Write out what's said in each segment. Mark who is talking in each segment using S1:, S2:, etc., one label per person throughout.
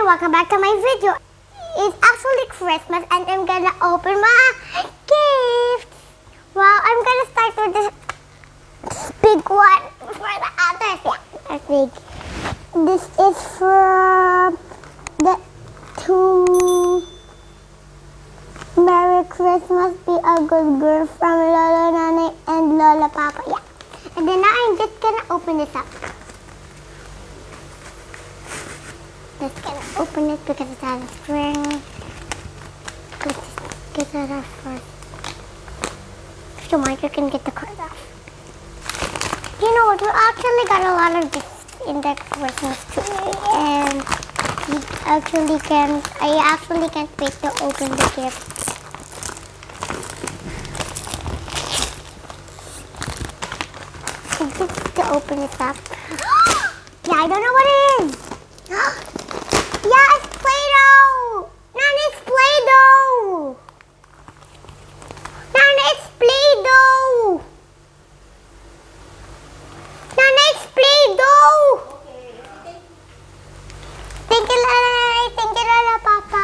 S1: welcome back to my video. It's actually Christmas and I'm gonna open my gifts. Well, I'm gonna start with this big one for the others. Yeah, I think this is from the two Merry Christmas, be a good girl from Lola Nana and Lola Papa. Yeah. And then now I'm just gonna open this up. Just gonna open it because it has a string. Let's just get that off first. If you want, you can get the card off. You know what? We actually got a lot of gifts in the Christmas tree, and I actually can't wait to open the gifts. Just to open it up. Yeah, I don't know what it is. Yeah, it's Play-Doh! Nana, it's Play-Doh! Nana, it's Play-Doh! Nana, it's Play-Doh! Okay. Thank you, Lala. Thank you, Lala, Papa.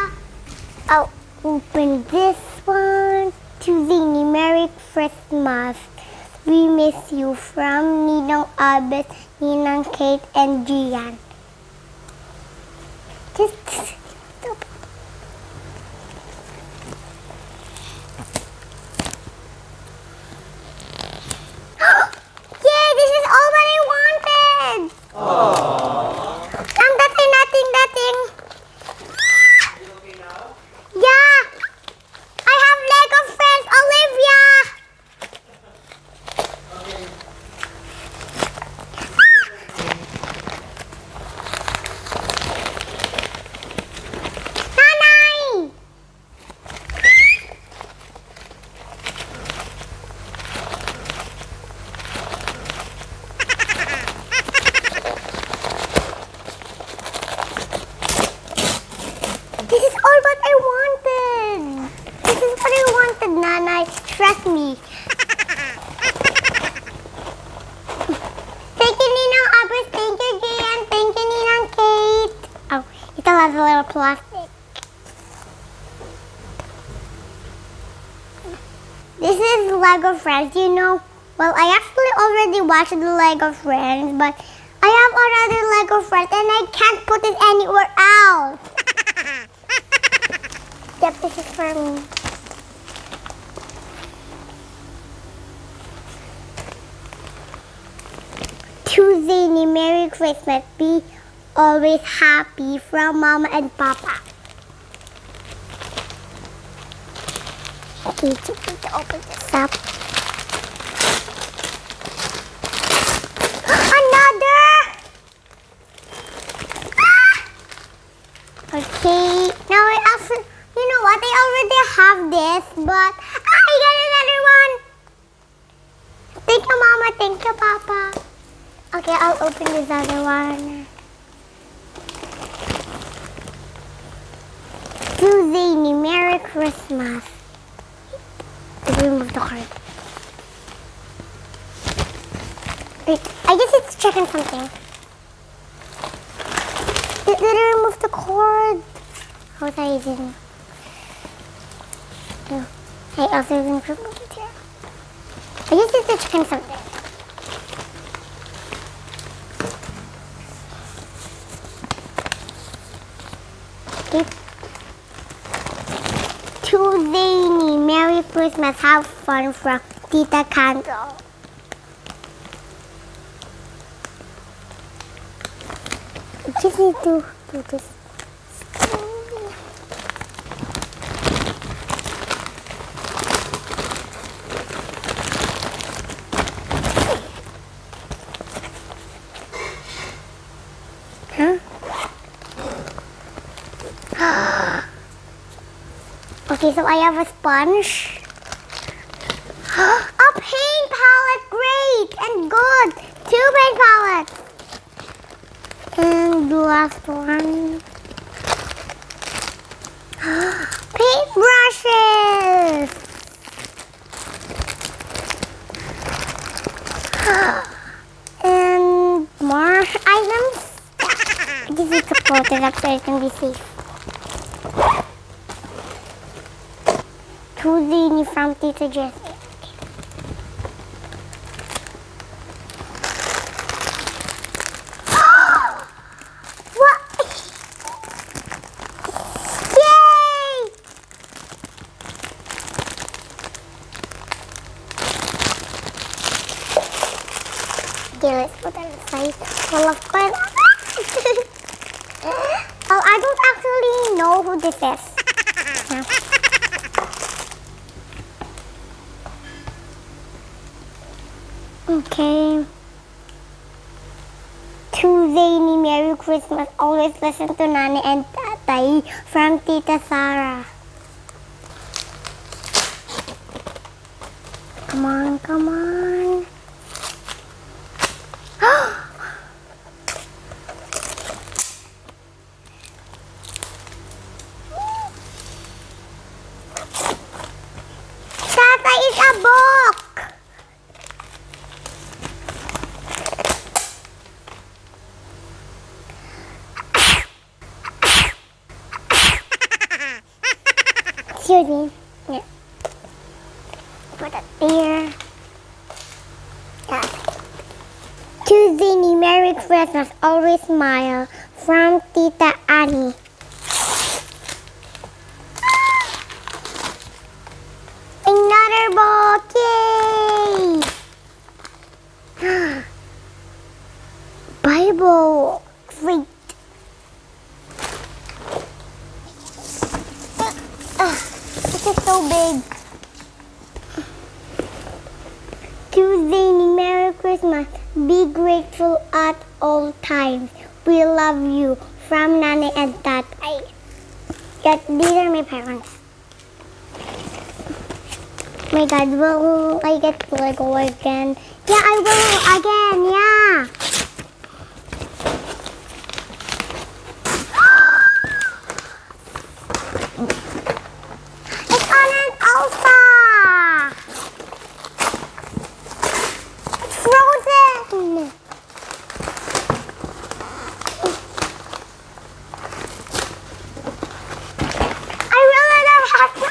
S1: I'll open this one. To Zayne, Merry Christmas. We miss you from Ninang Abet, Ninang Kate, and Gian. Just stop. Yay, this is all that I wanted! Aww. Nothing.
S2: You okay now?
S1: Yeah! I have Lego friends, Olivia!
S2: Okay.
S1: Nanay! This is all what I wanted. This is what I wanted, Nanay. Trust me. Thank you, Ninang Abis. Thank you, Gian. Thank you, Ninang Kate. Oh, it still has a little plastic. This is Lego Friends, you know. Well, I actually already watched the Lego Friends, but I have another Lego Friends and I can't put it anywhere else. Yep, this is for me. To Zayne, Merry Christmas. Be always happy from Mama and Papa. Okay, so we need to open this up. Another! Ah! Okay, now I actually, you know what? I already have this, but I got another one. Thank you, Mama. Thank you, Papa. Okay, I'll open this other one. To Zayne, Merry Christmas. Let's remove the card. Wait, I just need to check on something. Did I remove the cord? How was I using? No. I also removed it here. I just need to check on something. Okay. To Zayne, Merry Christmas. Have fun from Tita Candle. I just need to do this. Okay, so I have a sponge. A paint palette, great and good. 2 paint palettes. And the last one. Paint brushes. And more items. This is a put it up so it can be safe. To Zayne from Tita Jessie. What? Yay! Okay, let's put it aside. Full of coins. Oh, I don't actually know who this is. Okay. To Zayne, Merry Christmas. Always listen to Nani and Tatay from Tita Sarah. Come on, come on. Tatay is a book. Excuse me. Yeah. Put it there. Yeah. To Zayne, Merry Christmas. Always smile. From Tita Annie. Another book! Yay! Bible. Great. This is so big. To Zayne, Merry Christmas. Be grateful at all times. We love you. From Nani and Tatay. These are my parents. My God, will I get to go again? Yeah, I will again. Yeah. It's on an alpha. It's frozen. I really don't have to.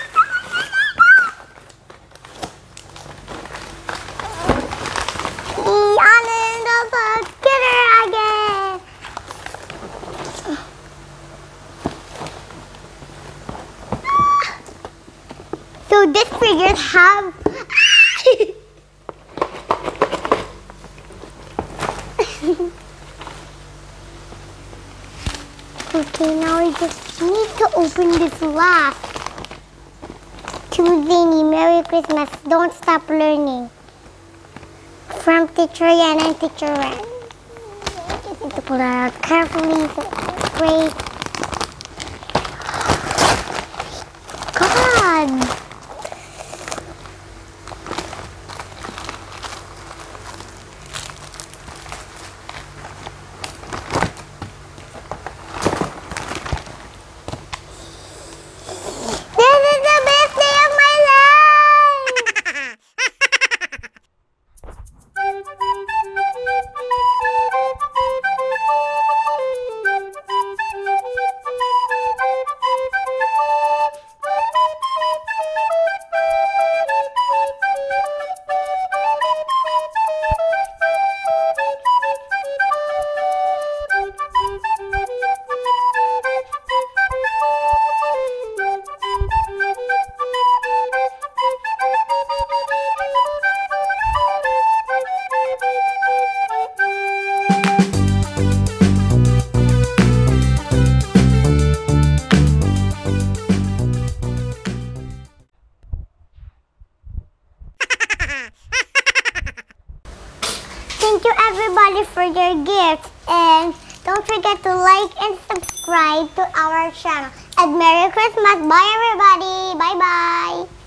S1: So these figures have okay, now we just need to open this last. To Zayne, Merry Christmas. Don't stop learning. From Teacher Yan and Teacher Ren. Just need to pull it out carefully so it's great. God! Thank you everybody for your gifts, and don't forget to like and subscribe to our channel. And Merry Christmas. Bye everybody. Bye bye.